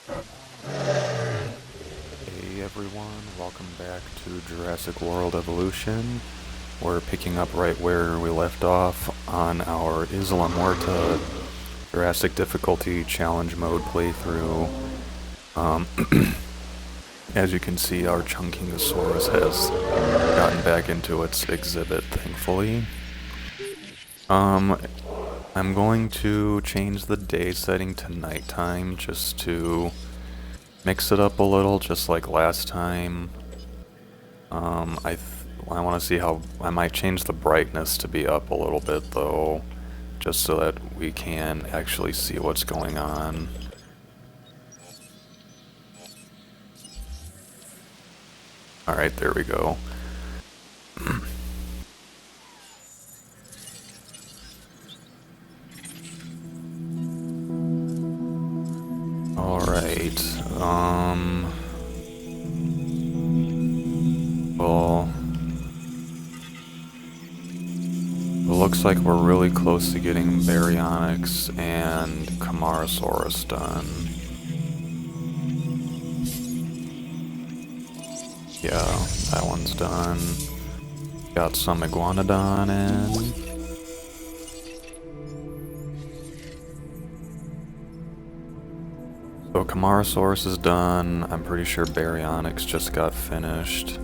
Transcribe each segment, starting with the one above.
Hey everyone, welcome back to Jurassic World Evolution. We're picking up right where we left off on our Isla Muerta Jurassic difficulty challenge mode playthrough. As you can see, our Chunkingosaurus has gotten back into its exhibit, thankfully. I'm going to change the day setting to nighttime just to mix it up a little, just like last time. I want to see how I might change the brightness to be up a little bit though, just so that we can actually see what's going on. Alright, there we go. Alright, well, it looks like we're really close to getting Baryonyx and Camarasaurus done. Yeah, that one's done. Got some Iguanodon in. So Camarasaurus is done. I'm pretty sure Baryonyx just got finished.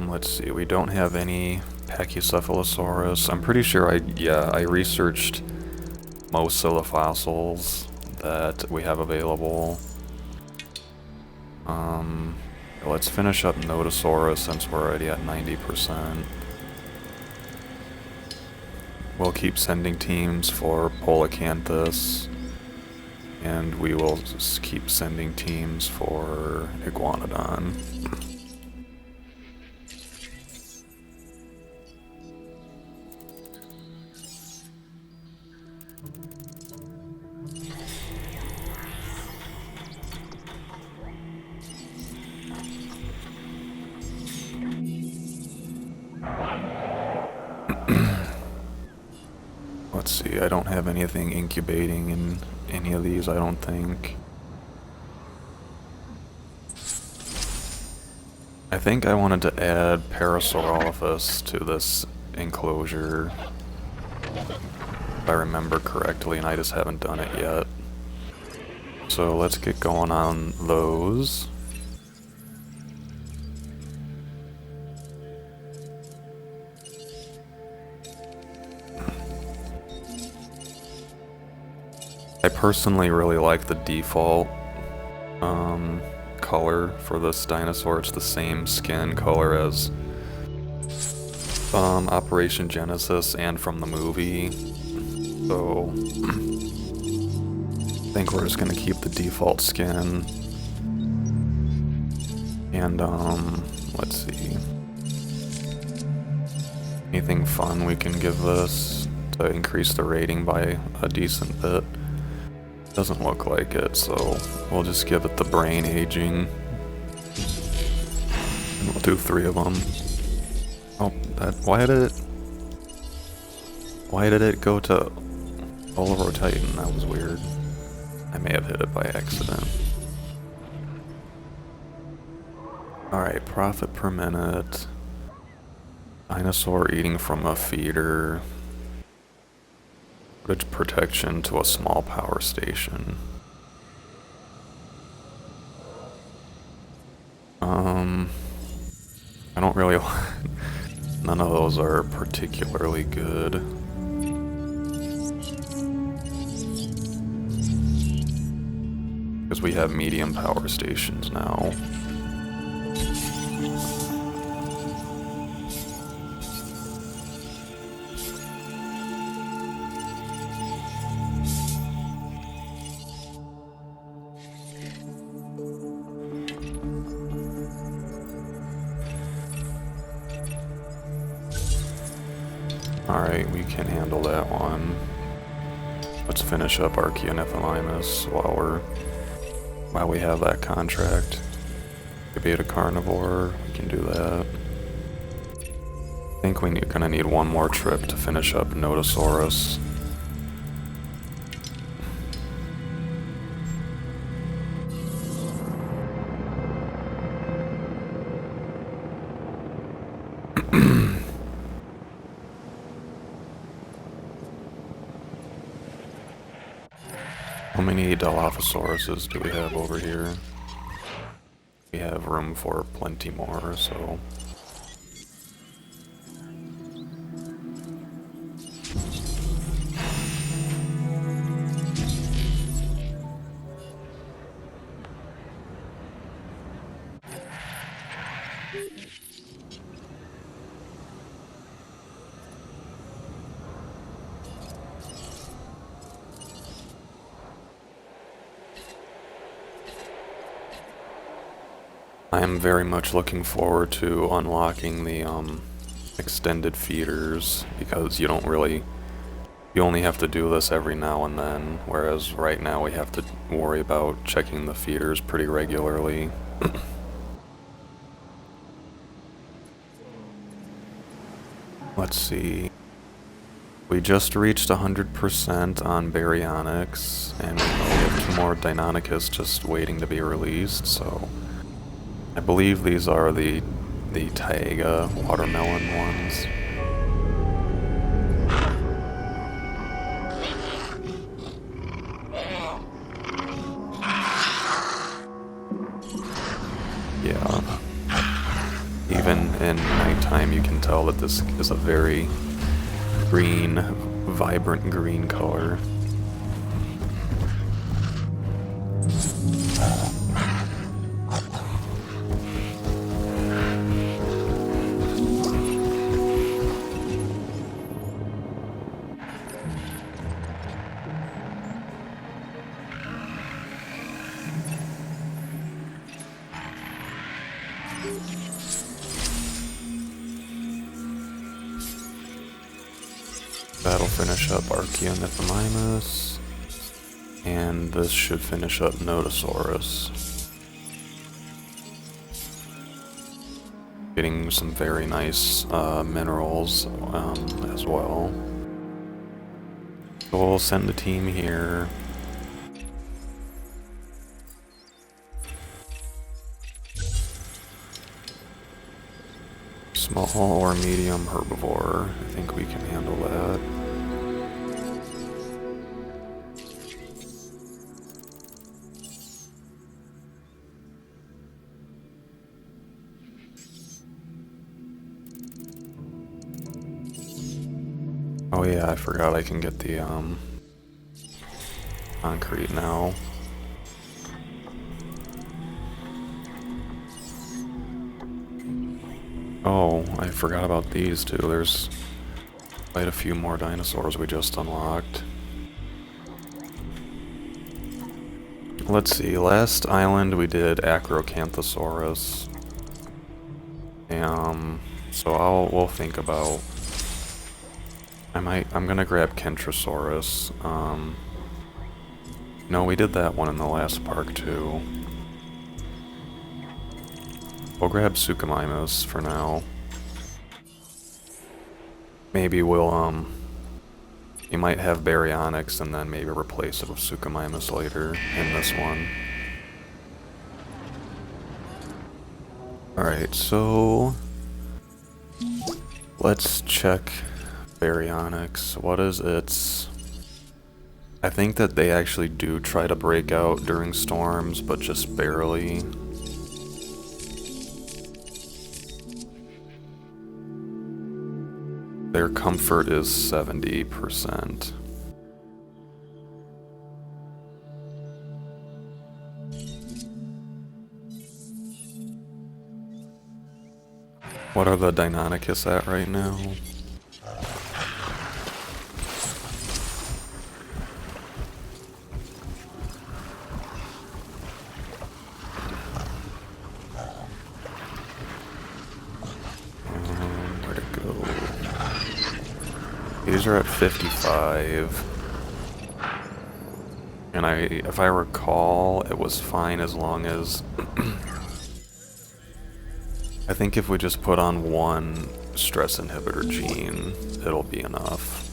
Let's see, we don't have any Pachycephalosaurus. I'm pretty sure I researched most of the fossils that we have available. Let's finish up Nodosaurus since we're already at 90%. We'll keep sending teams for Polacanthus, and we will just keep sending teams for Iguanodon. Let's see, I don't have anything incubating in any of these, I don't think. I think I wanted to add Parasaurolophus to this enclosure, if I remember correctly, and I just haven't done it yet. So let's get going on those. I personally really like the default color for this dinosaur. It's the same skin color as Operation Genesis and from the movie. So I think we're just gonna keep the default skin. And let's see. Anything fun we can give this to increase the rating by a decent bit? Doesn't look like it, so we'll just give it the brain aging. And we'll do 3 of them. Oh, why did it go to Olorotitan? That was weird. I may have hit it by accident. Alright, profit per minute. Dinosaur eating from a feeder. Bridge protection to a small power station. I don't really none of those are particularly good. Because we have medium power stations now. Alright, we can handle that one. Let's finish up Archaeonephelimimus while we have that contract. Beta carnivore, we can do that. I think we're gonna need one more trip to finish up Nodosaurus. How many Dilophosaurus do we have over here? We have room for plenty more, so... I am very much looking forward to unlocking the extended feeders, because you only have to do this every now and then, whereas right now we have to worry about checking the feeders pretty regularly. Let's see. We just reached 100% on Baryonyx, and we have 2 more Deinonychus just waiting to be released, so... I believe these are the Taiga watermelon ones. Yeah. Even in nighttime you can tell that this is a very green, vibrant green color. That'll finish up Archaeomythomimus, and this should finish up Nodosaurus. Getting some very nice minerals as well. So we'll send the team here. Small or medium herbivore. I think we can handle that. Oh yeah, I forgot I can get the concrete now. Oh, I forgot about these too. There's quite a few more dinosaurs we just unlocked. Let's see, last island we did Acrocanthosaurus. So we'll think about... I'm gonna grab Kentrosaurus. No, we did that one in the last park too. We'll grab Suchomimus for now. Maybe we'll, you might have Baryonyx and then maybe replace it with Suchomimus later in this one. Alright, so... let's check Baryonyx. What is its... I think that they actually do try to break out during storms, but just barely. Their comfort is 70%. What are the Deinonychus at right now? Where'd it go? These are at 55. And if I recall, it was fine as long as... I think if we just put on one stress inhibitor gene, it'll be enough.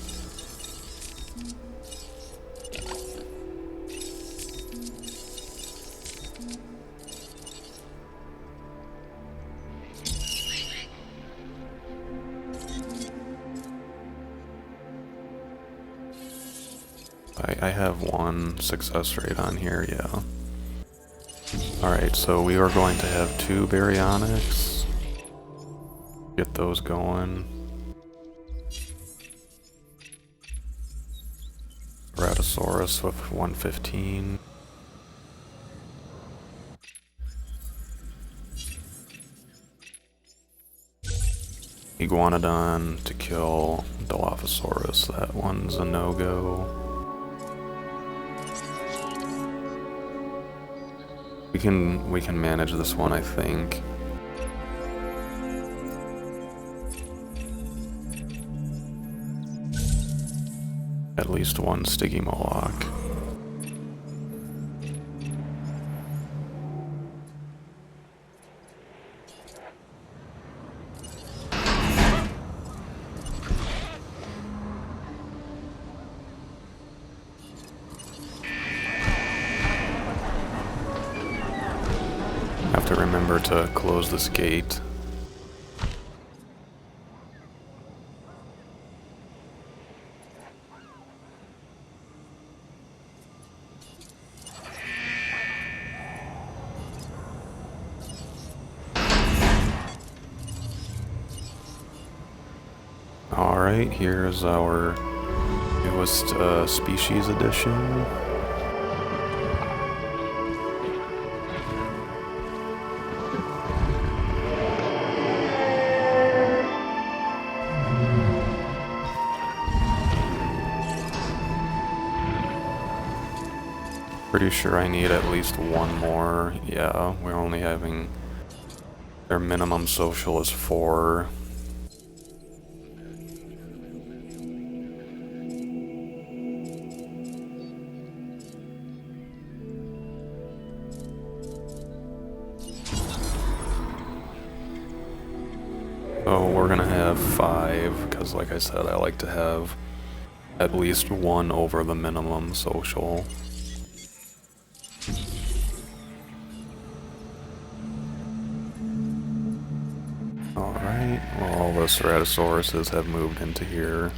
I have 1 success rate on here, yeah. Alright, so we are going to have 2 baryonics. Get those going. Brachiosaurus with 115. Iguanodon to kill Dilophosaurus. That one's a no-go. We can manage this one, I think. At least 1 Stygimoloch. Have to remember to close this gate. Alright, here's our newest species edition. Pretty sure I need at least 1 more. Yeah, we're only having... Their minimum social is 4. So we're gonna have 5, because like I said, I like to have at least 1 over the minimum social. Alright, well, all the Ceratosauruses have moved into here.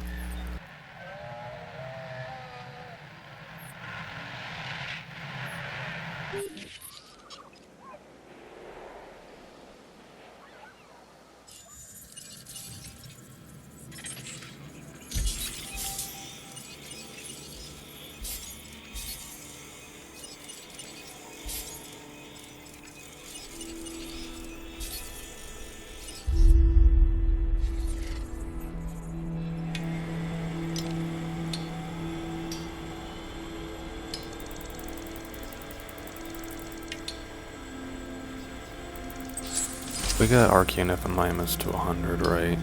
We got Archaeopneus to 100, right?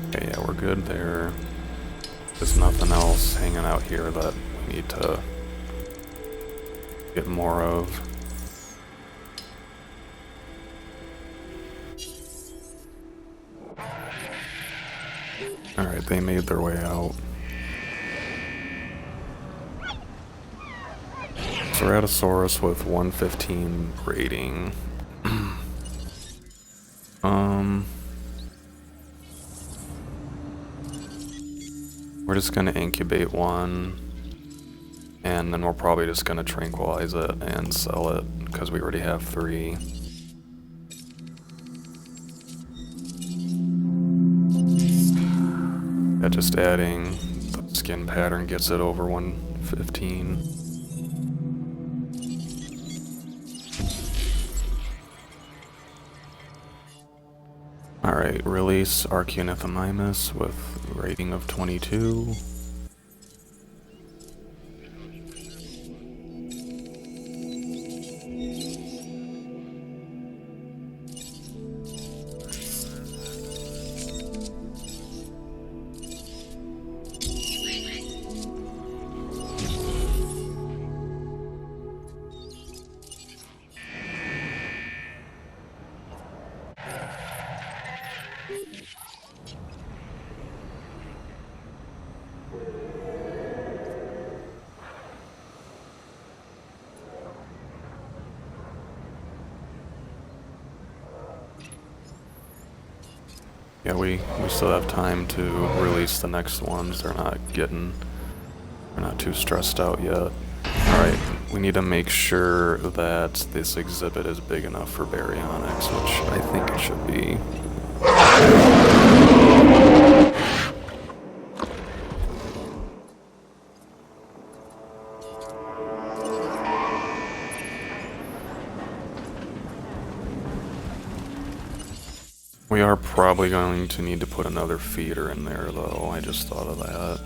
Okay, yeah, we're good there. There's nothing else hanging out here that we need to get more of. Alright, they made their way out. Ceratosaurus with 115 rating. We're just gonna incubate 1, and then we're probably just gonna tranquilize it and sell it, because we already have 3. Yeah, just adding the skin pattern gets it over 115. Alright, release Archaeopneus with rating of 22. Yeah, we still have time to release the next ones. They're not too stressed out yet. Alright, we need to make sure that this exhibit is big enough for baryonyx, which I think it should be. We are probably going to need to put another feeder in there, though. I just thought of that.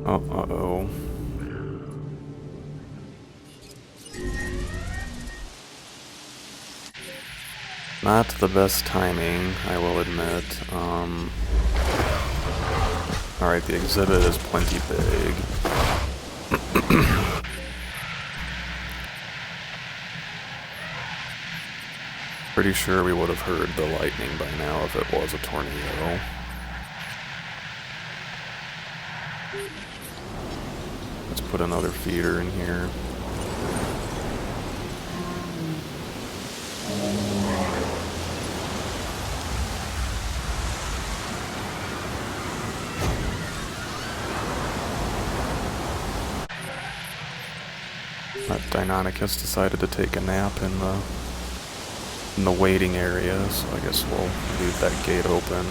Oh, uh-oh. Not the best timing, I will admit. Alright, the exhibit is plenty big. Pretty sure we would have heard the lightning by now if it was a tornado. Let's put another feeder in here. That Deinonychus decided to take a nap in the waiting area, so I guess we'll leave that gate open.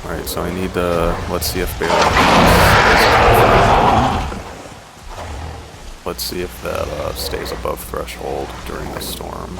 Alright, so I need to, let's see if let's see if that stays above threshold during the storm.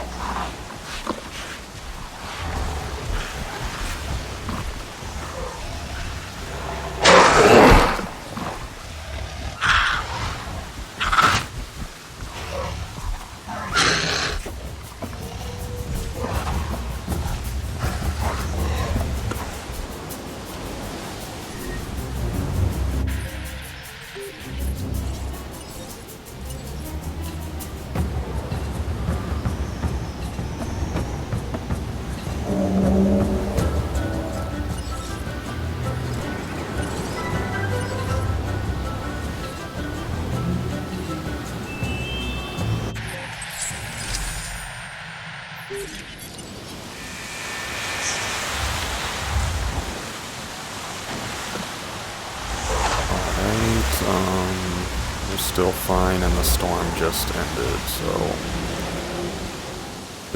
We're still fine and the storm just ended, so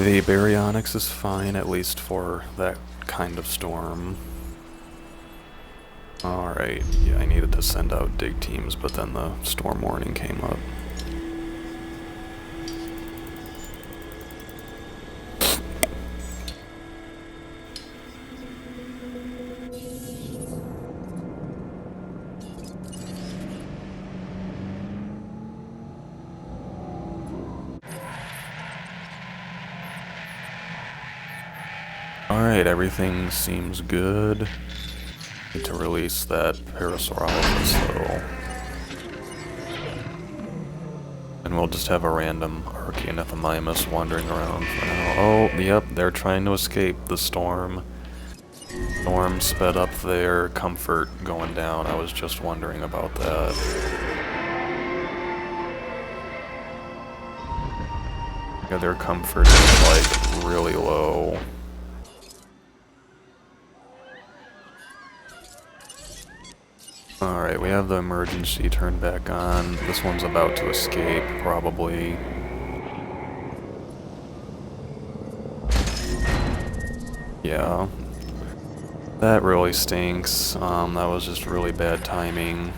the baryonyx is fine, at least for that kind of storm. Alright, yeah, I needed to send out dig teams, but then the storm warning came up. Alright, everything seems good. Need to release that Parasaurolophus though. And we'll just have a random Archaeanethymimus wandering around for now. Oh, yep, they're trying to escape the storm. Storm sped up their comfort going down. I was just wondering about that. Yeah, their comfort is like really low. Alright, we have the emergency turned back on. This one's about to escape, probably. Yeah. That really stinks. That was just really bad timing.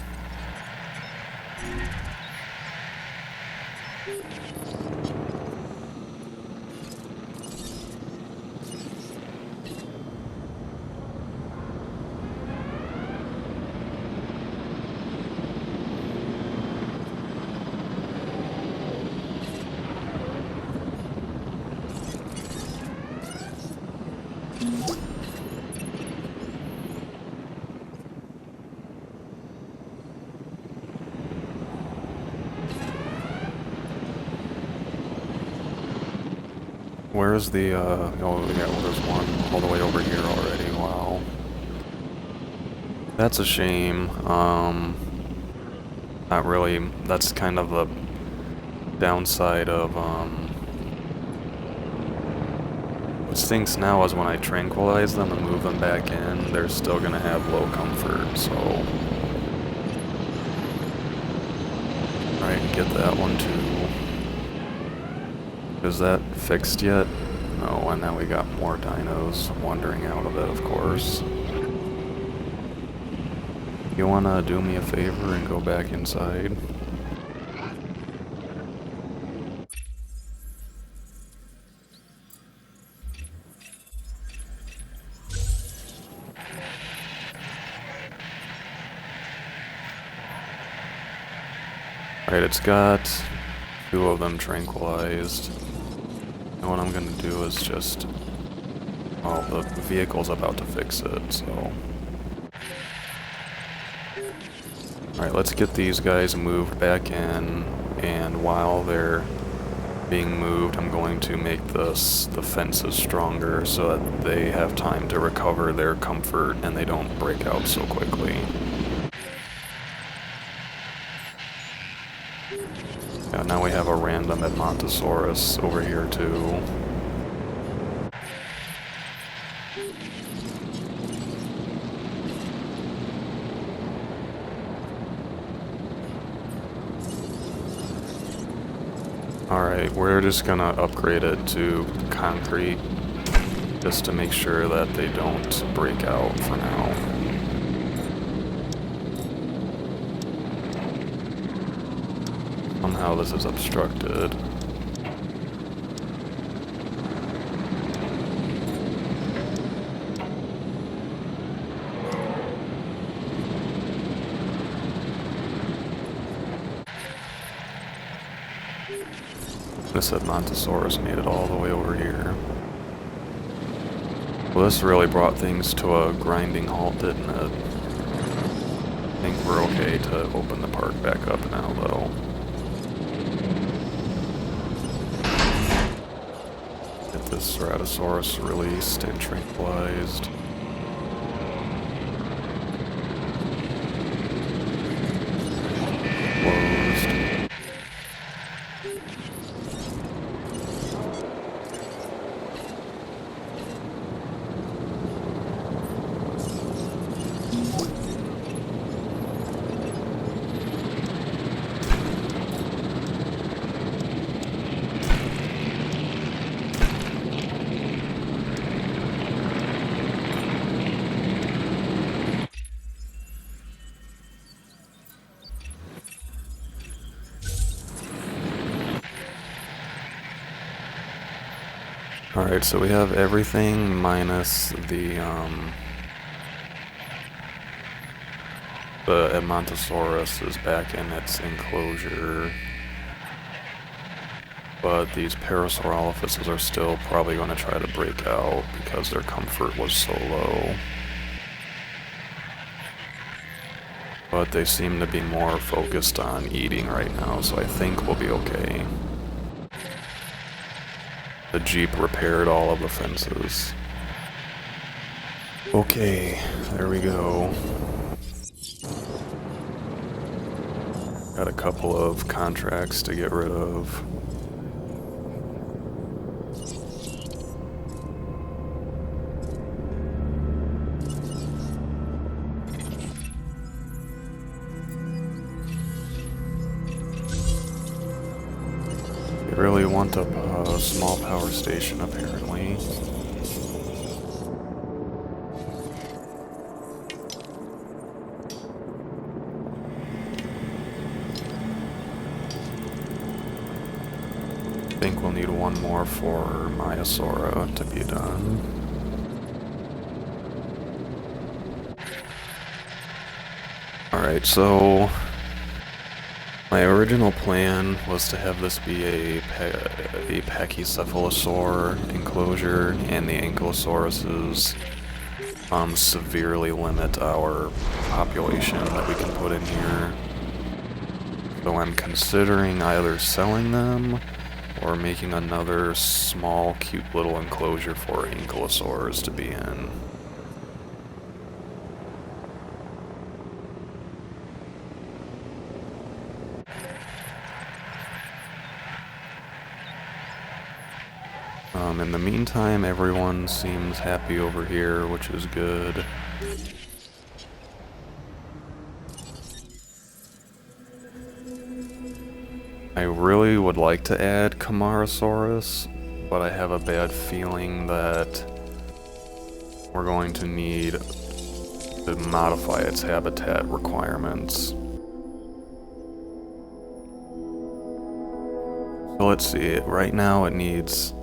Where's the, oh yeah, well, there's one all the way over here already, wow. That's a shame. Not really. That's kind of the downside of, what stinks now is when I tranquilize them and move them back in, they're still gonna have low comfort, so... Alright, get that one too. Is that fixed yet? No, and now we got more dinos wandering out of it, of course. You wanna do me a favor and go back inside? Alright, it's got 2 of them tranquilized. And what I'm gonna do is just... Oh, the vehicle's about to fix it, so... Alright, let's get these guys moved back in, and while they're being moved, I'm going to make the fences stronger so that they have time to recover their comfort and they don't break out so quickly. Yeah, now we have a random Edmontosaurus over here too. Alright, we're just gonna upgrade it to concrete just to make sure that they don't break out for now. Somehow this is obstructed. This Edmontosaurus made it all the way over here. Well, this really brought things to a grinding halt, didn't it? I think we're okay to open the park back up now, though. Get this Ceratosaurus released and tranquilized. Alright, so we have everything minus the Edmontosaurus is back in its enclosure. But these Parasaurolophuses are still probably going to try to break out because their comfort was so low. But they seem to be more focused on eating right now, so I think we'll be okay. The Jeep repaired all of the fences. Okay, there we go. Got a couple of contracts to get rid of. They really want a small power station, apparently. I think we'll need one more for Maiasaura to be done. Alright, so my original plan was to have this be a Pachycephalosaur enclosure, and the Ankylosauruses severely limit our population that we can put in here. So I'm considering either selling them or making another small, cute little enclosure for Ankylosaurs to be in. In the meantime, everyone seems happy over here, which is good. I really would like to add Camarasaurus, but I have a bad feeling that we're going to need to modify its habitat requirements. So let's see, right now it needs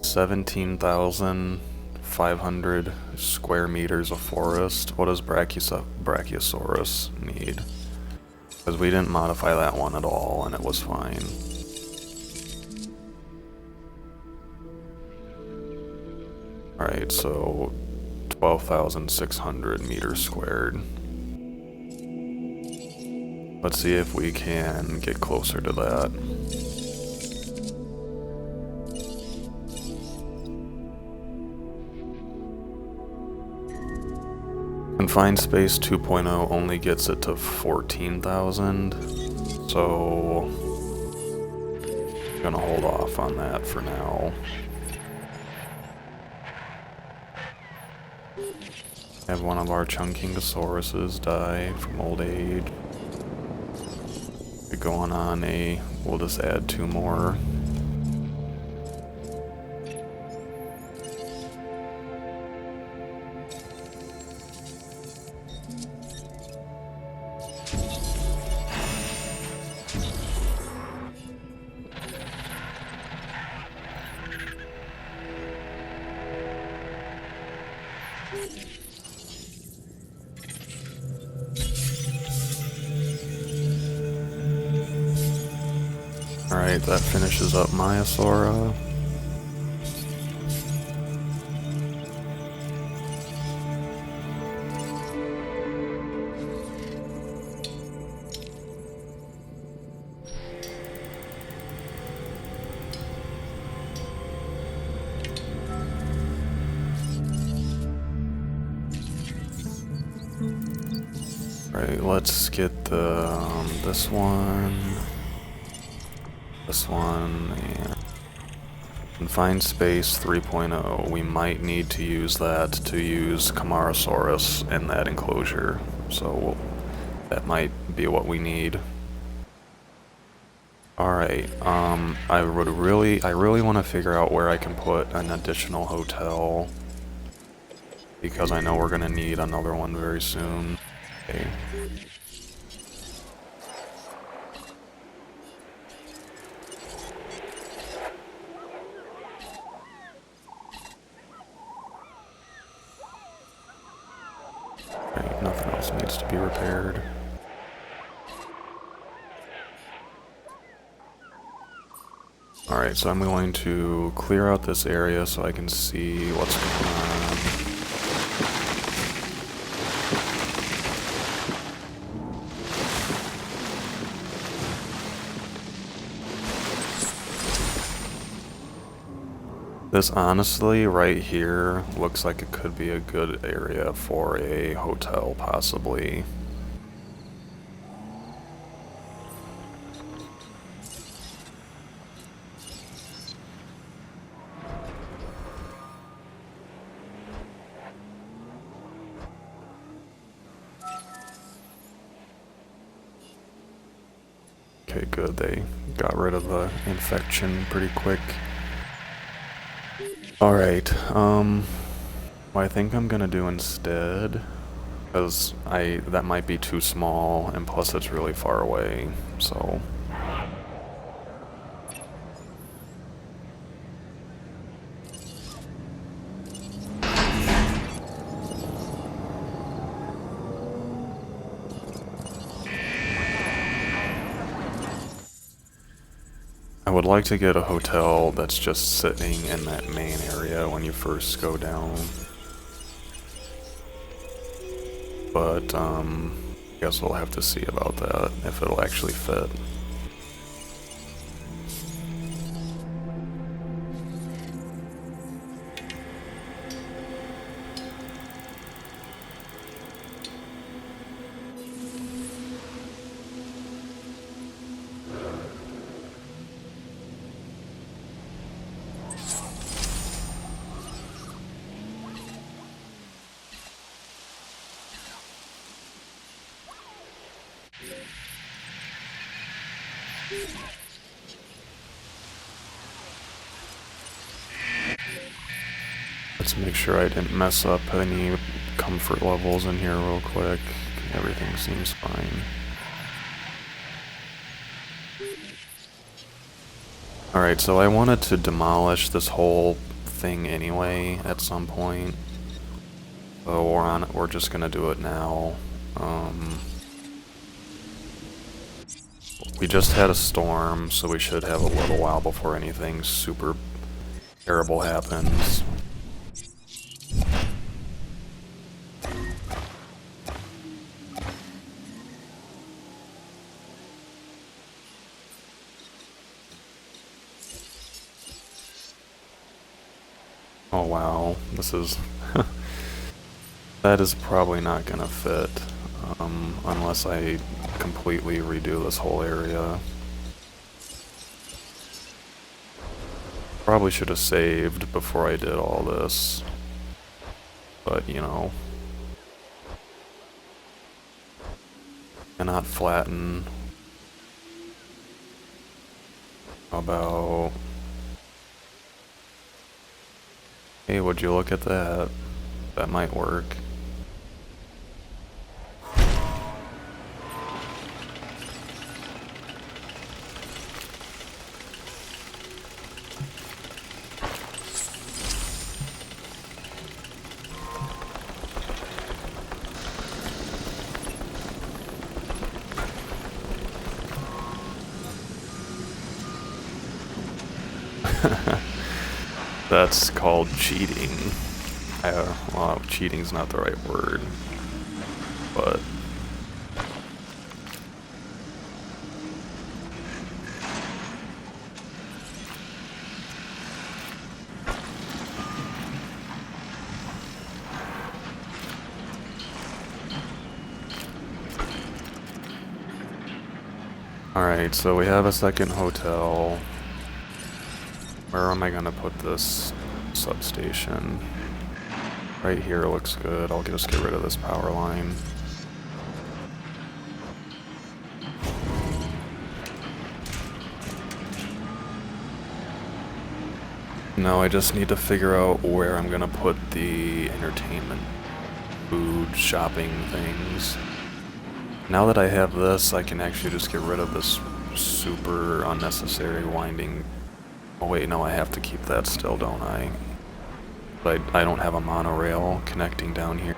17,500 square meters of forest. What does Brachiosaurus need? Because we didn't modify that one at all, and it was fine. Alright, so 12,600 meters squared. Let's see if we can get closer to that. Confined Space 2.0 only gets it to 14,000, so I'm gonna hold off on that for now. Have one of our Chunkingosauruses die from old age. Going on we'll just add 2 more. Alright, that finishes up Maiasaura. Right, let's get this one, and Confined Space 3.0. We might need to use that to use Camarasaurus in that enclosure, so that might be what we need. Alright, I really want to figure out where I can put an additional hotel, because I know we're gonna need another one very soon. Okay. Right, nothing else needs to be repaired. Alright, so I'm going to clear out this area so I can see what's going on. This honestly, right here, looks like it could be a good area for a hotel, possibly. Okay, good, they got rid of the infection pretty quick. Alright, what I think I'm gonna do instead, because that might be too small, and plus it's really far away, so... I would like to get a hotel that's just sitting in that main area when you first go down. But, I guess we'll have to see about that, if it'll actually fit. Let's make sure I didn't mess up any comfort levels in here real quick. Everything seems fine. Alright, so I wanted to demolish this whole thing anyway at some point. So we're just gonna do it now. We just had a storm, so we should have a little while before anything super terrible happens. Oh wow, this is... that is probably not gonna fit, unless I completely redo this whole area. Probably should have saved before I did all this, but you know. Cannot flatten. How about... Hey, would you look at that? That might work. That's called cheating. Well, cheating's not the right word, but... Alright, so we have a second hotel. Where am I gonna put this substation? Right here looks good. I'll just get rid of this power line. No, I just need to figure out where I'm gonna put the entertainment, food, shopping things. Now that I have this, I can actually just get rid of this super unnecessary winding... Oh wait, no, I have to keep that still, don't I? But I don't have a monorail connecting down here.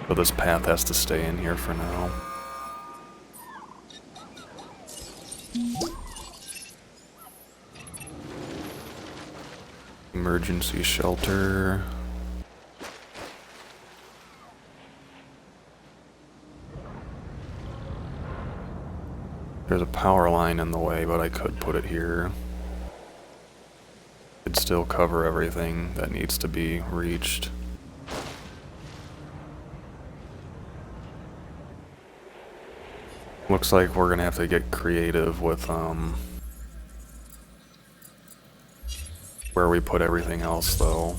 So this path has to stay in here for now. Emergency shelter. There's a power line in the way, but I could put it here. Could still cover everything that needs to be reached. Looks like we're gonna have to get creative with where we put everything else though.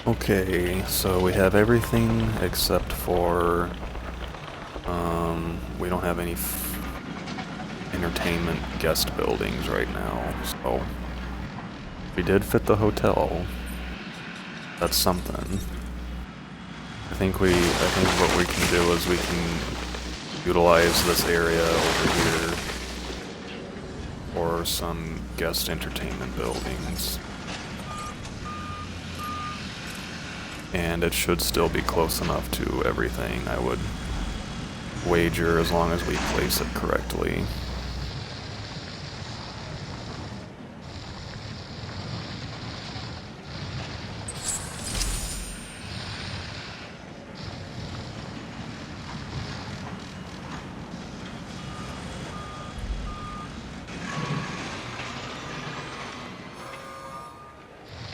Okay, so we have everything except for, we don't have any entertainment guest buildings right now, so we did fit the hotel. That's something. I think what we can do is we can utilize this area over here for some guest entertainment buildings. And it should still be close enough to everything, I would wager, as long as we place it correctly.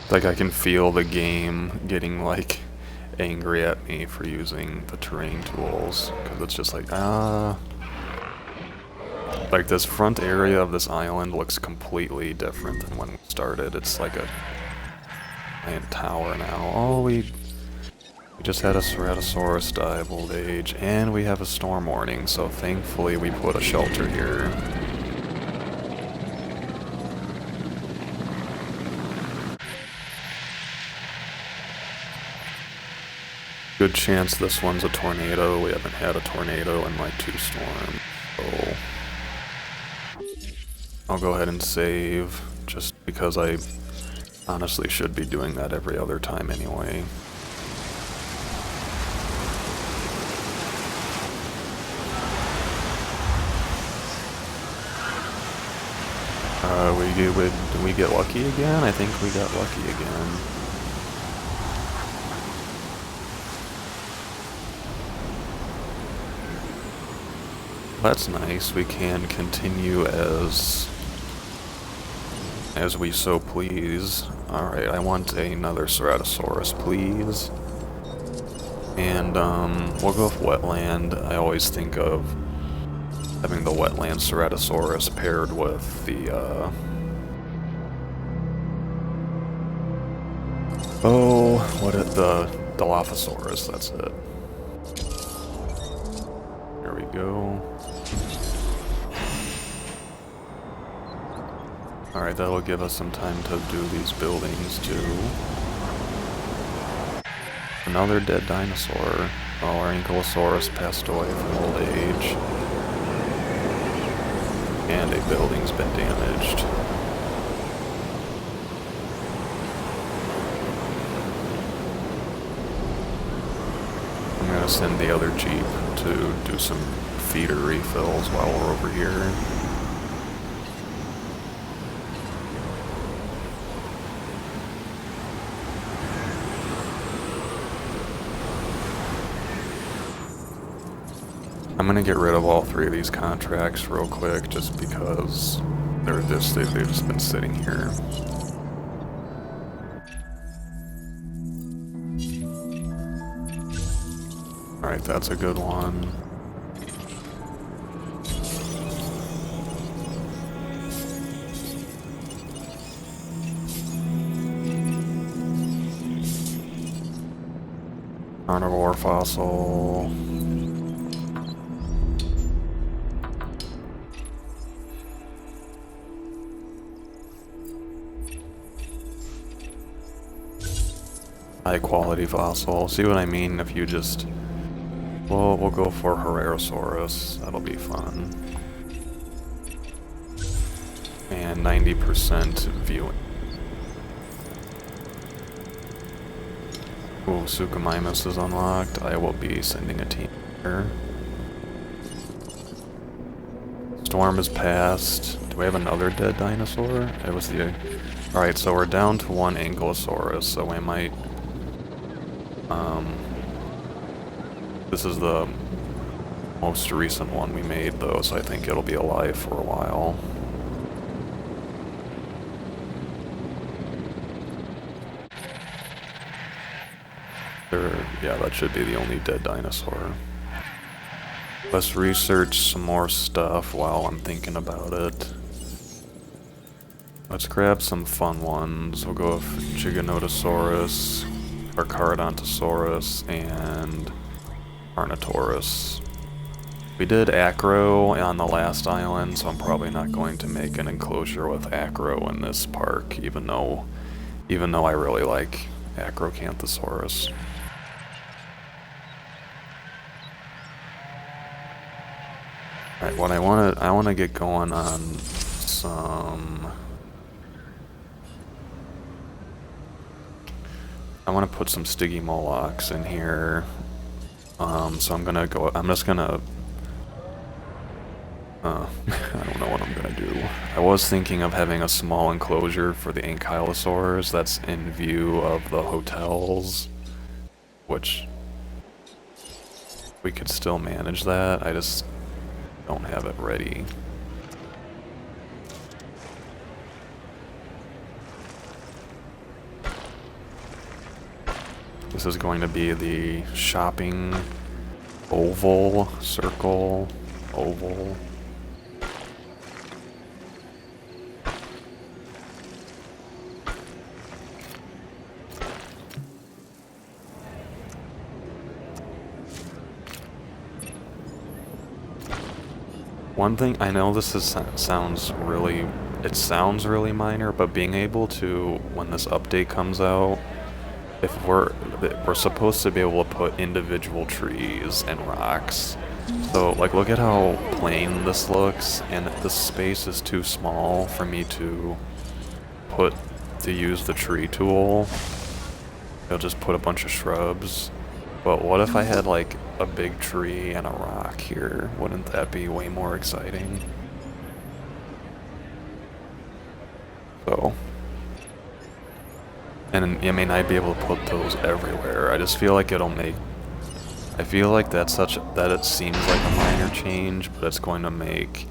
Like I can feel the game getting like angry at me for using the terrain tools, because it's just like, like this front area of this island looks completely different than when we started. It's like a giant tower now. Oh, we just had a Ceratosaurus die of old age, and we have a storm warning, so thankfully we put a shelter here. Good chance this one's a tornado. We haven't had a tornado in like 2 storms, so I'll go ahead and save, just because I honestly should be doing that every other time anyway. Did we get lucky again? I think we got lucky again. That's nice. We can continue as we so please. Alright, I want another Ceratosaurus, please. And we'll go with wetland. I always think of having the wetland Ceratosaurus paired with the the Dilophosaurus, that's it. There we go. Alright, that'll give us some time to do these buildings too. Another dead dinosaur. Oh, our Ankylosaurus passed away from old age. And a building's been damaged. I'm gonna send the other Jeep to do some feeder refills while we're over here. I'm gonna get rid of all 3 of these contracts real quick, just because they've just been sitting here. Alright, that's a good one. Carnivore fossil. High quality fossil. See what I mean? If you just... Well, we'll go for Herrerasaurus. That'll be fun. And 90% viewing. Ooh, Suchomimus is unlocked. I will be sending a team here. Storm is passed. Do we have another dead dinosaur? It was the... Alright, so we're down to 1 Ankylosaurus, so I might... This is the most recent one we made, though, so I think it'll be alive for a while. Yeah, that should be the only dead dinosaur. Let's research some more stuff while I'm thinking about it. Let's grab some fun ones. We'll go with Giganotosaurus, or Carodontosaurus, and Carnotaurus. We did Acro on the last island, so I'm probably not going to make an enclosure with Acro in this park, even though I really like Acrocanthosaurus. Alright, what I wanna get going on some... I wanna put some Stygimolochs in here. So I'm just gonna... I don't know what I'm gonna do. I was thinking of having a small enclosure for the Ankylosaurs that's in view of the hotels, which we could still manage that. I just don't have it ready. This is going to be the shopping oval, circle, oval. One thing, I know this sounds really minor, but being able to, when this update comes out, if we're supposed to be able to put individual trees and rocks. So, like, look at how plain this looks, and the space is too small for me to use the tree tool. I'll just put a bunch of shrubs. But what if I had, like, a big tree and a rock here? Wouldn't that be way more exciting? So, and I mean, I'd be able to put those everywhere. I just feel like it'll make, I feel like that it seems like a minor change, but it's going to make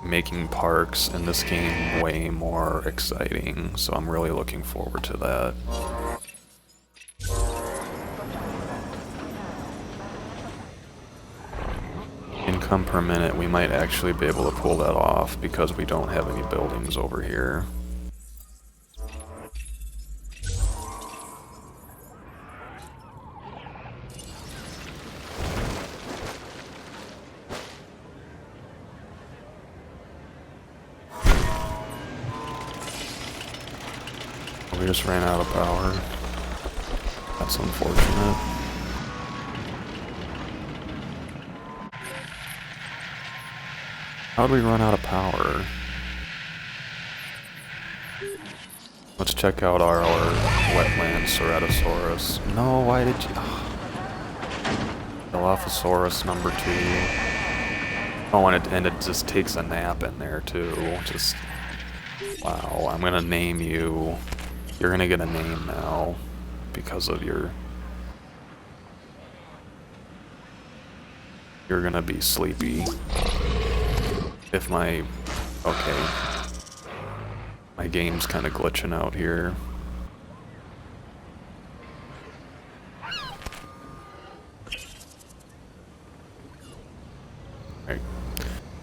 making parks in this game way more exciting. So I'm really looking forward to that. Income per minute, we might actually be able to pull that off because we don't have any buildings over here. We just ran out of power. That's unfortunate. How'd we run out of power? Let's check out our wetland Ceratosaurus. No, why did you... Dilophosaurus number 2. Oh, and it just takes a nap in there too. Just... Wow, I'm gonna name you... You're gonna get a name now because of your... You're gonna be sleepy. If my... Okay. My game's kind of glitching out here. Right.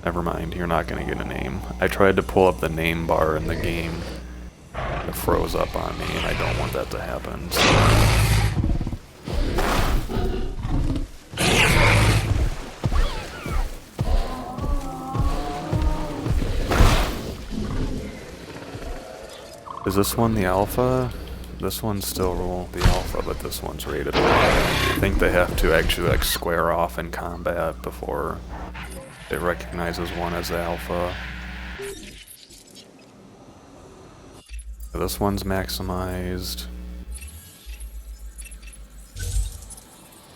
Never mind, you're not gonna get a name. I tried to pull up the name bar in the game. It froze up on me, and I don't want that to happen. So. Is this one the alpha? This one's still the alpha, but this one's rated low. I think they have to actually like square off in combat before it recognizes one as the alpha. This one's maximized.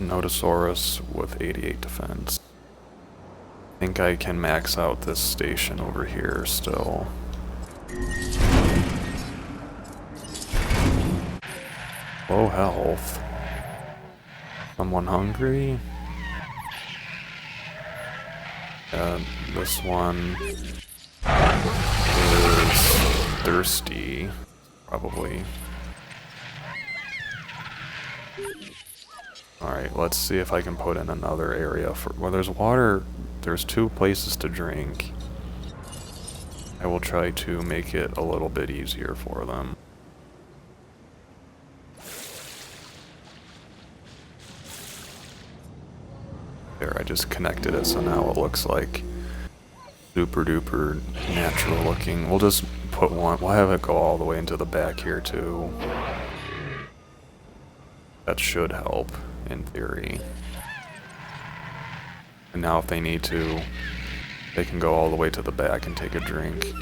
Notosaurus with 88 defense. I think I can max out this station over here still. Low health. Someone hungry? This one is thirsty, probably. Alright, let's see if I can put in another area for... Well, there's water. There's 2 places to drink. I will try to make it a little bit easier for them. There, I just connected it, so now it looks like super duper natural looking. We'll just put one, we'll have it go all the way into the back here too. That should help, in theory. And now if they need to, they can go all the way to the back and take a drink.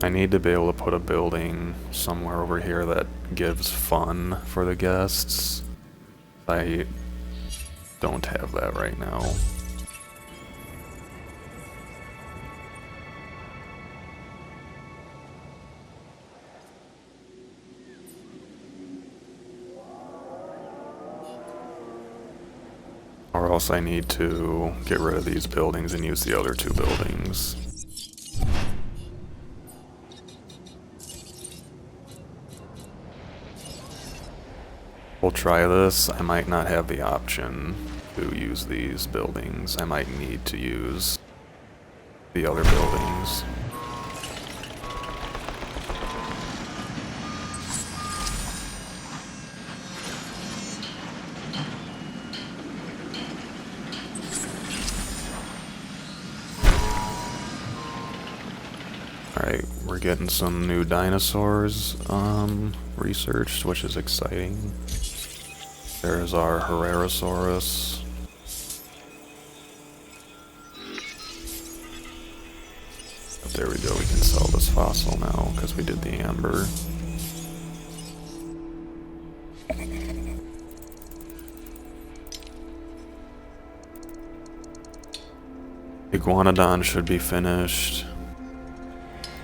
I need to be able to put a building somewhere over here that gives fun for the guests. I don't have that right now. Or else I need to get rid of these buildings and use the other two buildings. We'll try this. I might not have the option to use these buildings. I might need to use the other buildings. Alright, we're getting some new dinosaurs researched, which is exciting. There's our Herrerasaurus. But there we go, we can sell this fossil now, because we did the amber. Iguanodon should be finished.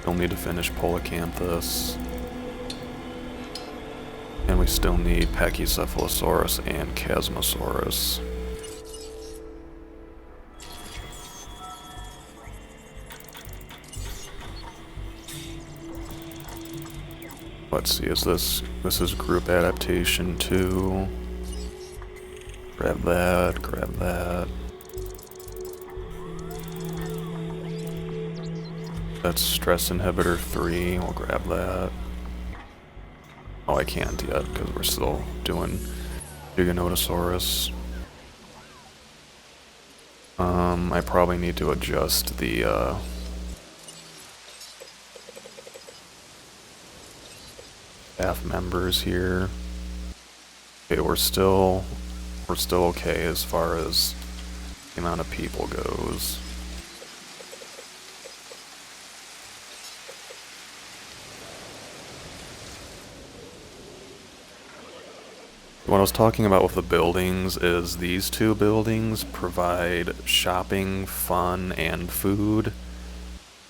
Still need to finish Polacanthus. And we still need Pachycephalosaurus and Chasmosaurus. Let's see, this is group adaptation 2. Grab that, grab that. That's stress inhibitor 3, we'll grab that. Oh, I can't yet, because we're still doing Giganotosaurus. I probably need to adjust the, staff members here. Okay, we're still okay as far as the amount of people goes. What I was talking about with the buildings is these two buildings provide shopping, fun, and food,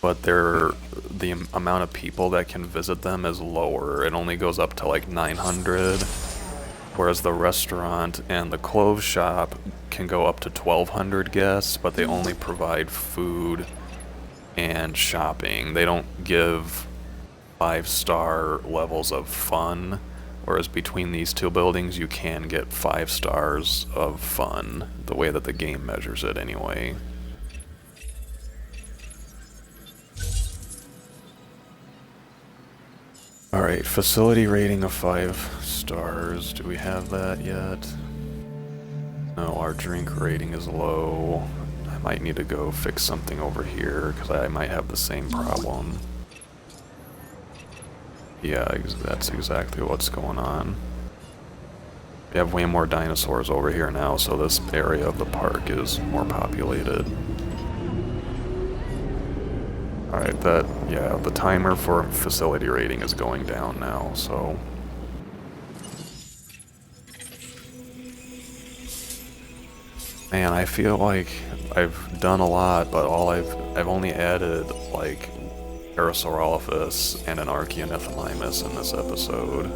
but the amount of people that can visit them is lower. It only goes up to like 900, whereas the restaurant and the clothes shop can go up to 1,200 guests, but they only provide food and shopping. They don't give 5-star levels of fun. Whereas between these two buildings, you can get 5 stars of fun, the way that the game measures it anyway. Alright, facility rating of 5 stars. Do we have that yet? No, our drink rating is low. I might need to go fix something over here, because I might have the same problem. Yeah, that's exactly what's going on. We have way more dinosaurs over here now, so this area of the park is more populated. Alright, the timer for facility rating is going down now, so... Man, I feel like I've done a lot, but I've only added, like, Parasaurolophus and an Archaeonithomimus in this episode.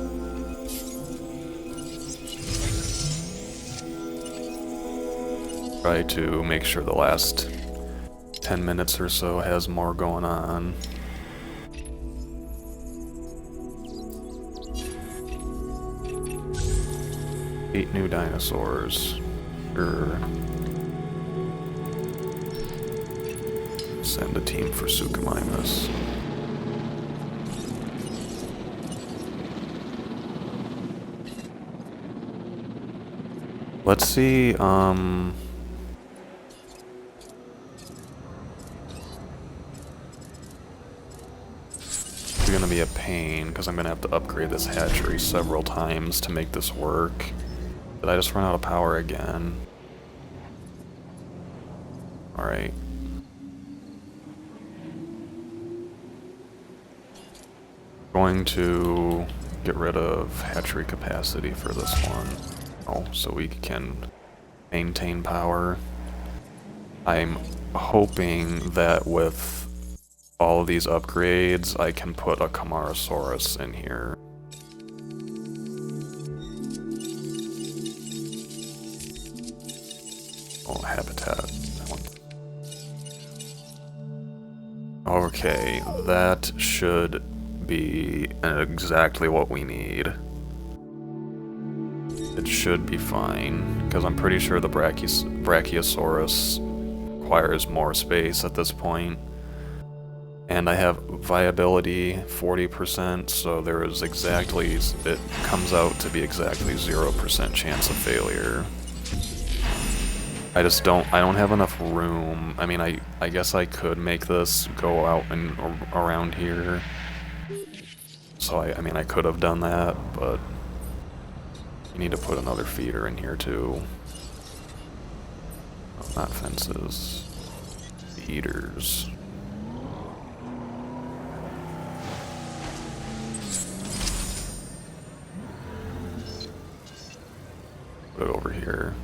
Try to make sure the last 10 minutes or so has more going on. Eight new dinosaurs. Sure. Send a team for Suchomimus. Let's see, it's gonna be a pain, because I'm gonna have to upgrade this hatchery several times to make this work. Did I just run out of power again? Alright. Going to get rid of hatchery capacity for this one. So we can maintain power. I'm hoping that with all of these upgrades, I can put a Camarasaurus in here. Okay, that should be exactly what we need. It should be fine, because I'm pretty sure the Brachiosaurus requires more space at this point. And I have viability 40%, so there is exactly, it comes out to be exactly 0% chance of failure. I don't have enough room. I mean, I guess I could make this go out and around here. So I mean, I could have done that, but you need to put another feeder in here too. Oh, not fences. Feeders. Put it over here.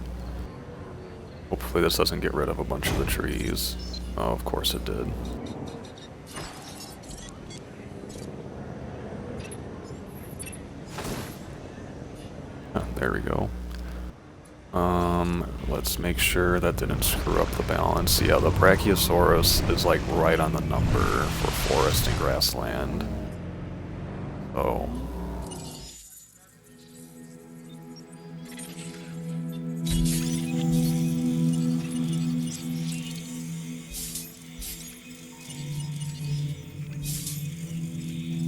Hopefully this doesn't get rid of a bunch of the trees. Oh, of course it did. Oh, there we go. Let's make sure that didn't screw up the balance. Yeah, the Brachiosaurus is like right on the number for forest and grassland. Oh.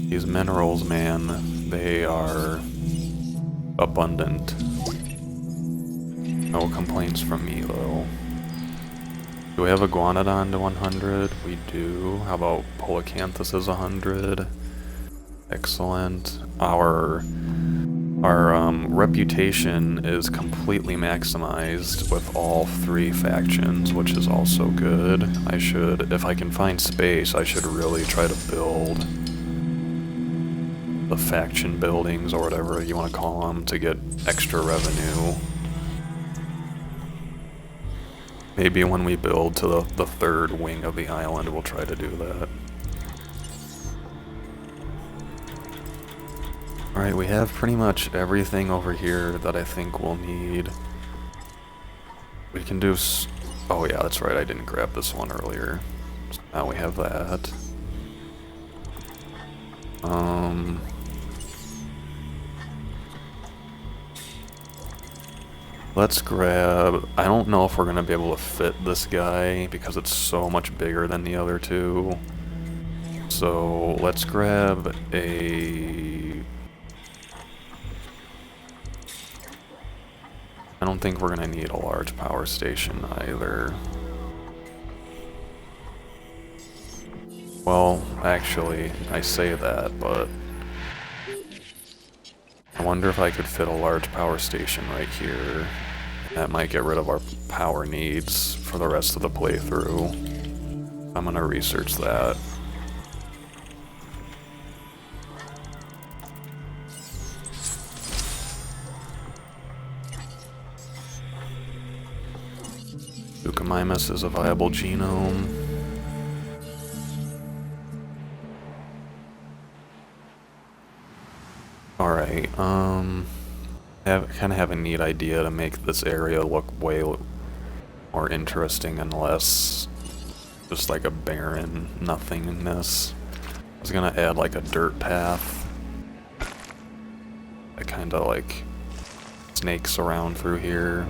These minerals, man, they are abundant. No complaints from me, though. Do we have Iguanodon to 100? We do. How about Polacanthus is 100? Excellent. Our reputation is completely maximized with all 3 factions, which is also good. I should, if I can find space, I should really try to build the faction buildings, or whatever you want to call them, to get extra revenue. Maybe when we build to the 3rd wing of the island, we'll try to do that. Alright, we have pretty much everything over here that I think we'll need. We can do oh yeah, that's right, I didn't grab this one earlier. So now we have that. Let's grab, I don't know if we're gonna be able to fit this guy because it's so much bigger than the other 2. So let's grab a, I don't think we're gonna need a large power station either. Well, actually, I say that, but I wonder if I could fit a large power station right here. That might get rid of our power needs for the rest of the playthrough. I'm gonna research that. Leucomymus is a viable genome. Alright, kind of have a neat idea to make this area look way more interesting and less just like a barren nothingness. I was gonna add like a dirt path that kind of like snakes around through here.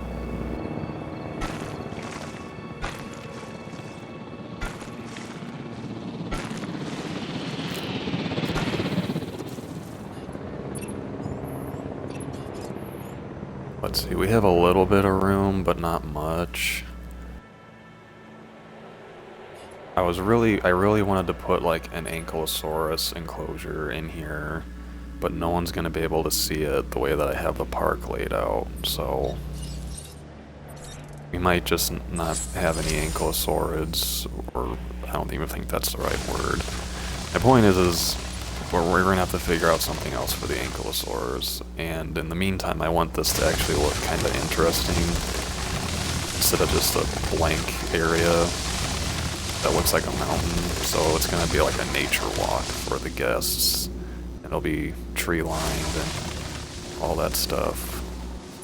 Let's see, we have a little bit of room, but not much. I really wanted to put like an Ankylosaurus enclosure in here, but no one's gonna be able to see it the way that I have the park laid out, so we might just not have any Ankylosaurids, or I don't even think that's the right word. My point is we're gonna have to figure out something else for the Ankylosaurs, and in the meantime I want this to actually look kind of interesting instead of just a blank area that looks like a mountain. So it's gonna be like a nature walk for the guests, and it'll be tree lined and all that stuff.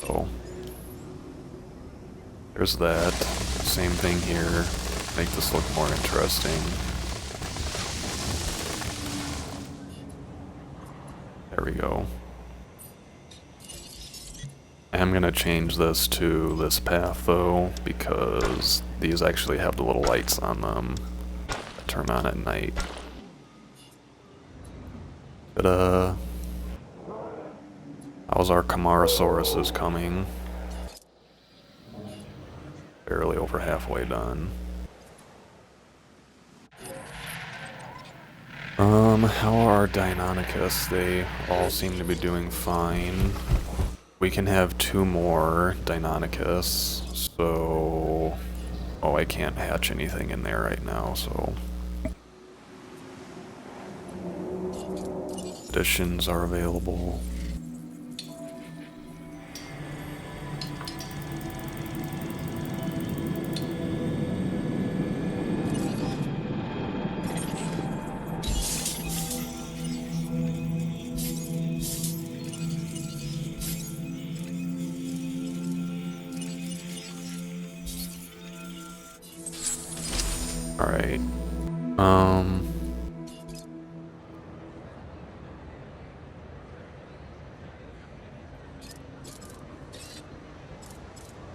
So there's that. Same thing here. Make this look more interesting. There we go. I'm gonna change this to this path though, because these actually have the little lights on them that turn on at night. But how's our Camarasaurus coming? Barely over halfway done. How are our Deinonychus? They all seem to be doing fine. We can have 2 more Deinonychus, so... Oh, I can't hatch anything in there right now, so... Additions are available. Alright.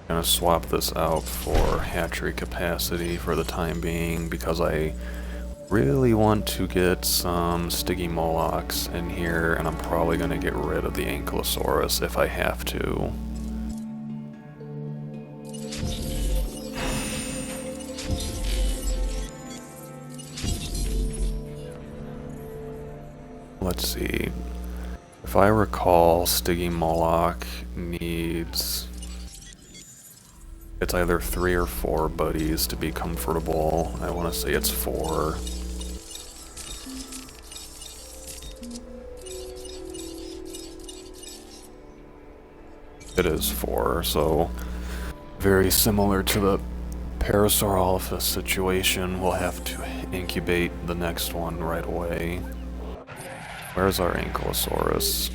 Gonna swap this out for hatchery capacity for the time being because I really want to get some Stygimolochs in here, and I'm probably gonna get rid of the Ankylosaurus if I have to. Let's see. If I recall, Stygimoloch needs... It's either 3 or 4 buddies to be comfortable. I want to say it's 4. It is 4, so very similar to the Parasaurolophus situation. We'll have to incubate the next one right away. Where's our Ankylosaurus?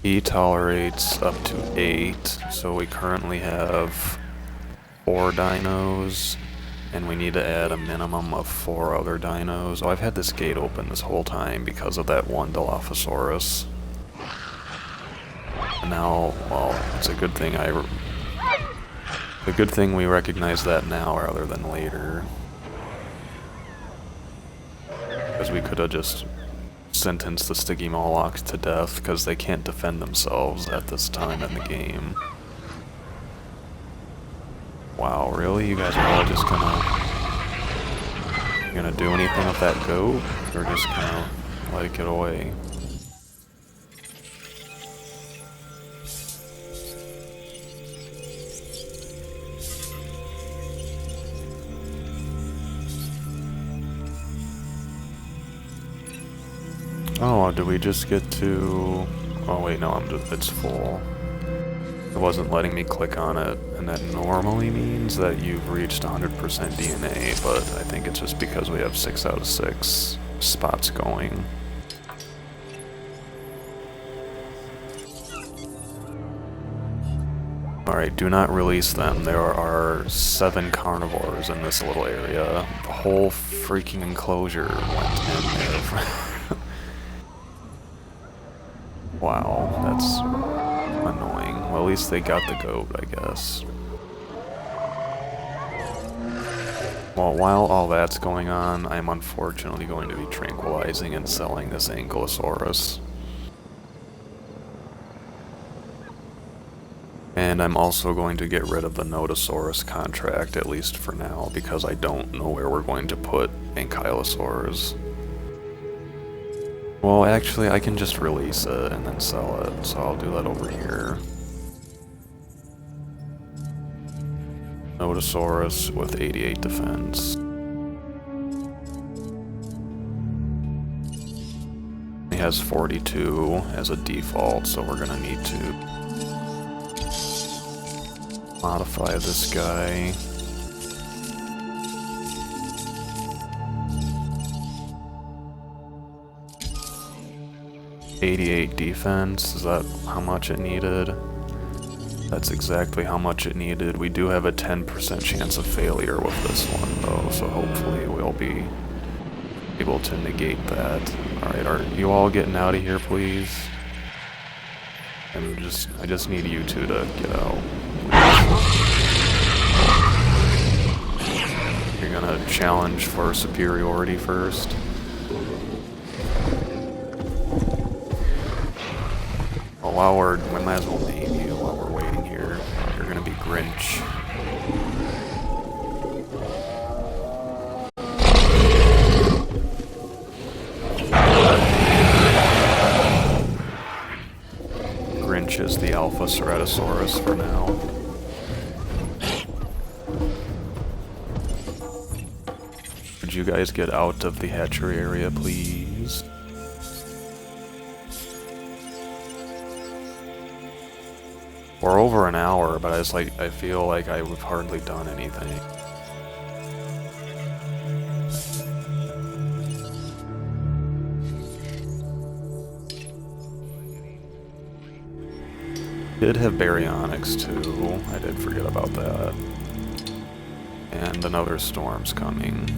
He tolerates up to 8, so we currently have 4 dinos, and we need to add a minimum of 4 other dinos. Oh, I've had this gate open this whole time because of that one Dilophosaurus. And now, well, it's a good thing we recognize that now rather than later. Because we could have just sentence the Stygimolochs to death because they can't defend themselves at this time in the game. Wow, really? You guys are all just gonna do anything with that goat? Or just gonna let it get away? Oh, did we just get to... Oh wait, no, it's full. It wasn't letting me click on it, and that normally means that you've reached 100% DNA, but I think it's just because we have 6 out of 6 spots going. Alright, do not release them. There are 7 carnivores in this little area. The whole freaking enclosure went in there. Wow, that's annoying. Well, at least they got the goat, I guess. Well, while all that's going on, I'm unfortunately going to be tranquilizing and selling this Ankylosaurus. And I'm also going to get rid of the Nodosaurus contract, at least for now, because I don't know where we're going to put Ankylosaurs. Well, actually, I can just release it and then sell it, so I'll do that over here. Nodosaurus with 88 defense. He has 42 as a default, so we're gonna need to modify this guy. .88 defense, is that how much it needed? That's exactly how much it needed. We do have a 10% chance of failure with this one though, so hopefully we'll be able to negate that. Alright, are you all getting out of here, please? I just need you two to get out. You're gonna challenge for superiority first. Well, we might as well name you while we're waiting here. You're gonna be Grinch. Grinch is the Alpha Ceratosaurus for now. Would you guys get out of the hatchery area, please? We're over an hour, but I feel like I've hardly done anything. Did have baryonics too. I did forget about that. And another storm's coming.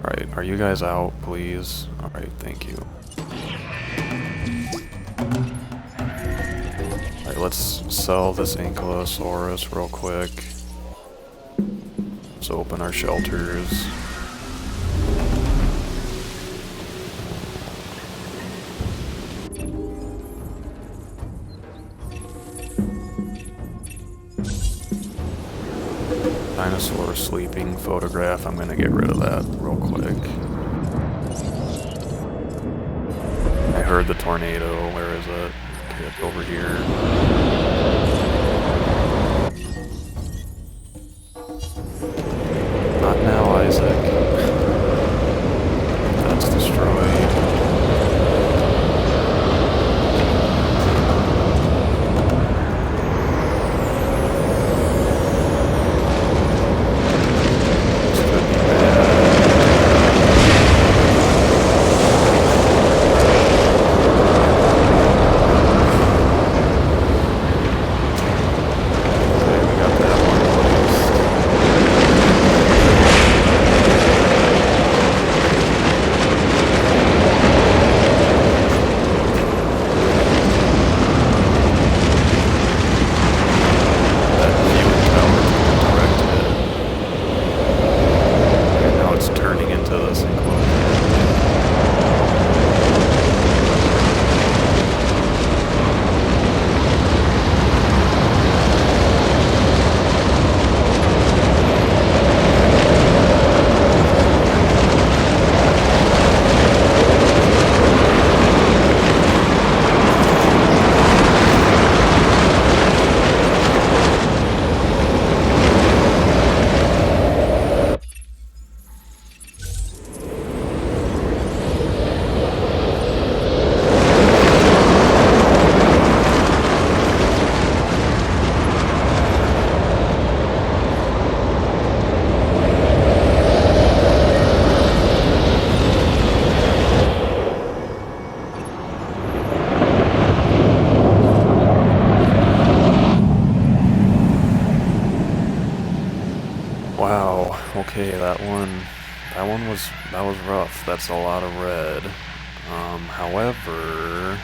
Alright, are you guys out, please? Alright, thank you. Alright, let's sell this Ankylosaurus real quick. Let's open our shelters. Dinosaur sleeping photograph, I'm gonna get rid of that real quick. I heard the tornado, where is it? Okay, it's over here. Not now, Isaac. That's destroyed. Wow, okay, that was rough. That's a lot of red. However,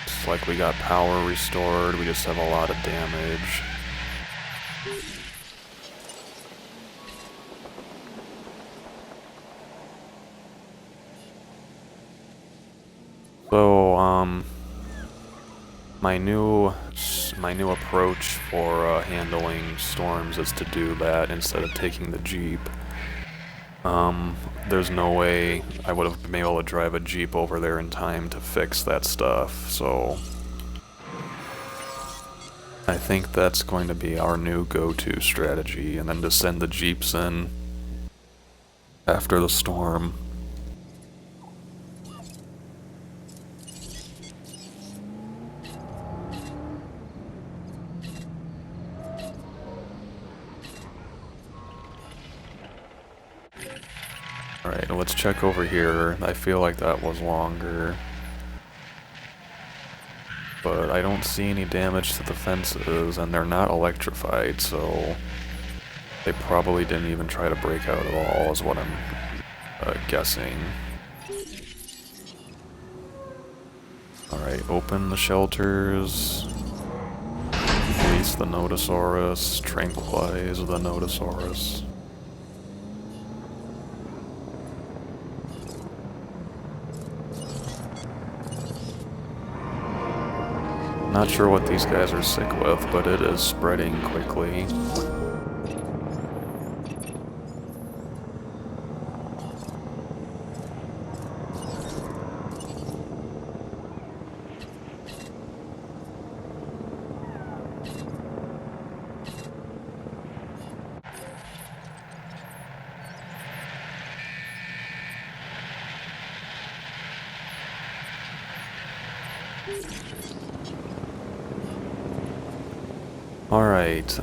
it's like we got power restored, we just have a lot of damage. So, my new approach for handling storms is to do that instead of taking the Jeep. There's no way I would have been able to drive a Jeep over there in time to fix that stuff, so I think that's going to be our new go-to strategy, and then to send the Jeeps in after the storm. Alright, let's check over here. I feel like that was longer. but I don't see any damage to the fences, and they're not electrified, so they probably didn't even try to break out at all, is what I'm guessing. Alright, open the shelters, release the Nodosaurus, tranquilize the Nodosaurus. Not sure what these guys are sick with, but it is spreading quickly. Alright,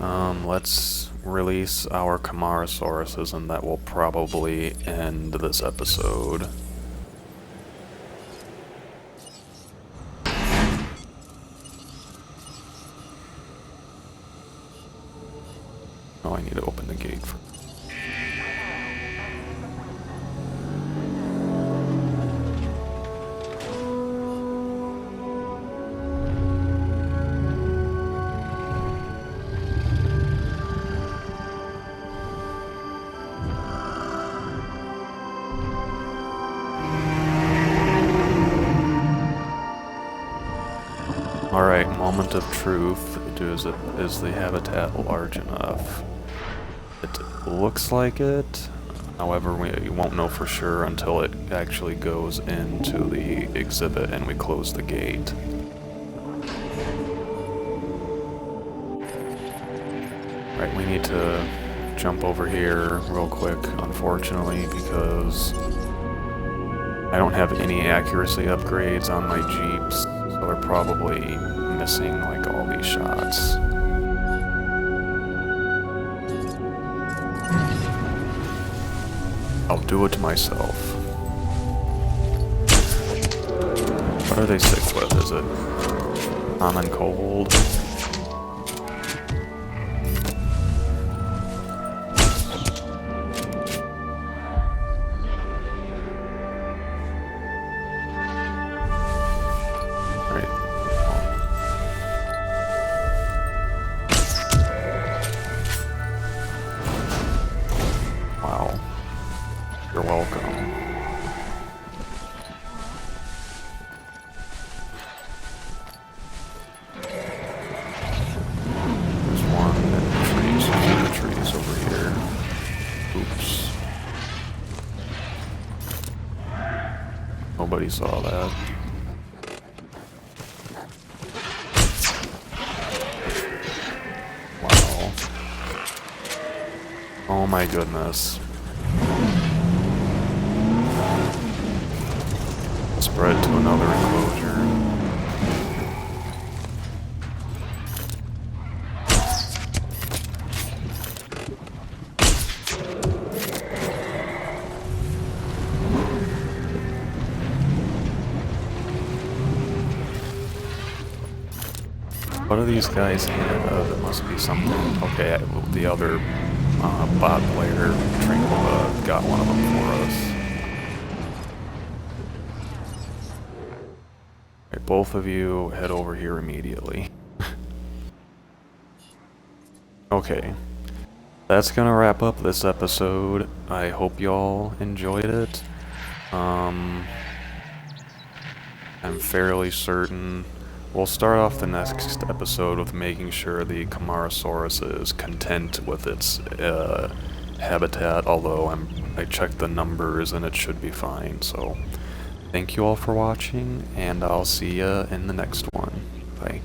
let's release our Camarosauruses, and that will probably end this episode. Oh, I need to open the gate. Alright, moment of truth. Is the habitat large enough? It looks like it. However, we won't know for sure until it actually goes into the exhibit and we close the gate. Alright, we need to jump over here real quick, unfortunately, because I don't have any accuracy upgrades on my Jeeps, so they're probably missing like all these shots. I'll do it myself. What are they sick with? Is it common cold? You're welcome. There's one in the trees over here. Oops. Nobody saw that. Wow. Oh my goodness. Spread to another enclosure. What are these guys have? There must be something. Okay, the other bot player, Tranquil, got one of them for us. Both of you head over here immediately. Okay, that's gonna wrap up this episode. I hope y'all enjoyed it. I'm fairly certain we'll start off the next episode with making sure the Camarasaurus is content with its habitat, although I checked the numbers and it should be fine, so thank you all for watching, and I'll see ya in the next one. Bye.